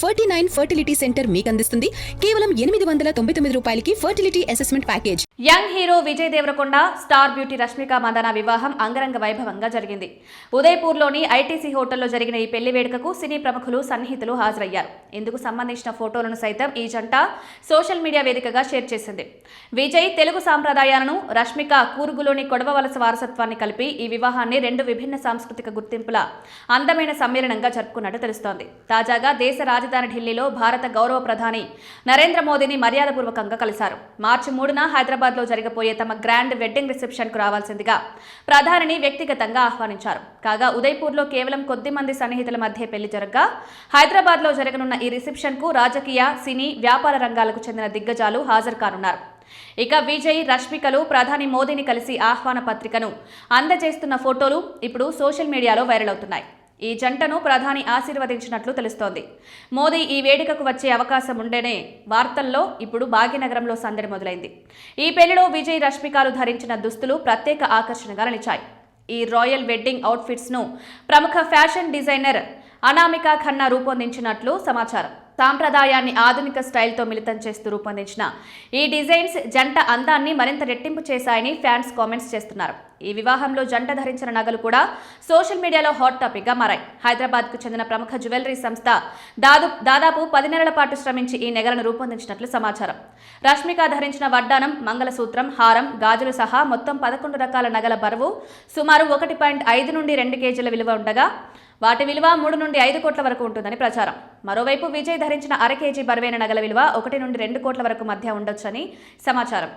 49 fertility centre మీకు అందిస్తుంది కేవలం 899 రూపాయలకి fertility assessment package. Young hero Vijay Deverakonda star beauty Rashmika Mandanna వివాహం అంగరంగ వైభవంగా జరిగింది. ఉదయపూర్లోని ఐటీసీ హోటల్లో జరిగిన ఈ పెళ్లి వేడుకకు సినీ ప్రముఖులు సన్నిహితులు హాజరయ్యారు. ఇందుకు సంబంధించిన ఫోటోలను సైతం ఈ జంట సోషల్ మీడియా వేదికగా షేర్ చేసింది. విజయ్ తెలుగు సాంప్రదాయాలను, రష్మిక కూర్గులోని కొడవవలస వారసత్వాన్ని కలిపి ఈ వివాహాన్ని రెండు విభిన్న సాంస్కృతిక గుర్తింపుల అందమైన సమ్మేళనంగా జరుపుకున్నట్టు తెలుస్తోంది. తాజాగా దేశ రాజధాని ఢిల్లీలో భారత గౌరవ ప్రధాని నరేంద్ర మోదీని మర్యాదపూర్వకంగా కలిశారు. మార్చి 3న హైదరాబాద్లో జరగబోయే తమ గ్రాండ్ వెడ్డింగ్ రిసెప్షన్కు రావాల్సిందిగా ప్రధానిని వ్యక్తిగతంగా ఆహ్వానించారు. కాగా ఉదయపూర్లో కేవలం కొద్ది మంది సన్నిహితుల మధ్య పెళ్లి జరగగా హైదరాబాద్లో జరగనున్న ఈ రిసెప్షన్కు రాజకీయ, సినీ, వ్యాపార రంగాలకు చెందిన దిగ్గజాలు హాజరు కానున్నారు. ఇక విజయ్, రష్మికలు ప్రధాని మోదీని కలిసి ఆహ్వాన పత్రికను అందజేస్తున్న ఫోటోలు ఇప్పుడు సోషల్ మీడియాలో వైరల్ అవుతున్నాయి. ఈ జంటను ప్రధాని ఆశీర్వదించినట్లు తెలుస్తోంది. మోదీ ఈ వేడుకకు వచ్చే అవకాశం ఉండేనే వార్తల్లో ఇప్పుడు భాగ్యనగరంలో సందడి మొదలైంది. ఈ పెళ్లిలో విజయ్, రష్మికలు ధరించిన దుస్తులు ప్రత్యేక ఆకర్షణగా నిలిచాయి. ఈ రాయల్ వెడ్డింగ్ అవుట్ఫిట్స్ ను ప్రముఖ ఫ్యాషన్ డిజైనర్ అనామికా ఖన్నా రూపొందించినట్లు సమాచారం. సాంప్రదాయాన్ని ఆధునిక స్టైల్తో మిళితం చేస్తూ రూపొందించిన ఈ డిజైన్స్ జంట అందాన్ని మరింత రెట్టింపు చేశాయని ఫ్యాన్స్ కామెంట్స్ చేస్తున్నారు. ఈ వివాహంలో జంట ధరించిన నగలు కూడా సోషల్ మీడియాలో హాట్ టాపిక్ గా మారాయి. హైదరాబాద్కు చెందిన ప్రముఖ జ్యువెలరీ సంస్థ దాదాపు 10 నెలల పాటు శ్రమించి ఈ నగలను రూపొందించినట్లు సమాచారం. రష్మిక ధరించిన వడ్డానం, మంగళసూత్రం, హారం, గాజులు సహా మొత్తం 11 రకాల నగల బరువు సుమారు 1.5 నుండి 2 కేజీల విలువ ఉండగా వాటి విలువ 3 నుండి 5 కోట్ల వరకు ఉంటుందని ప్రచారం. మరోవైపు విజయ్ ధరించిన 1/2 కేజీ బరువైన నగల విలువ 1 నుండి 2 కోట్ల వరకు మధ్య ఉండొచ్చని సమాచారం.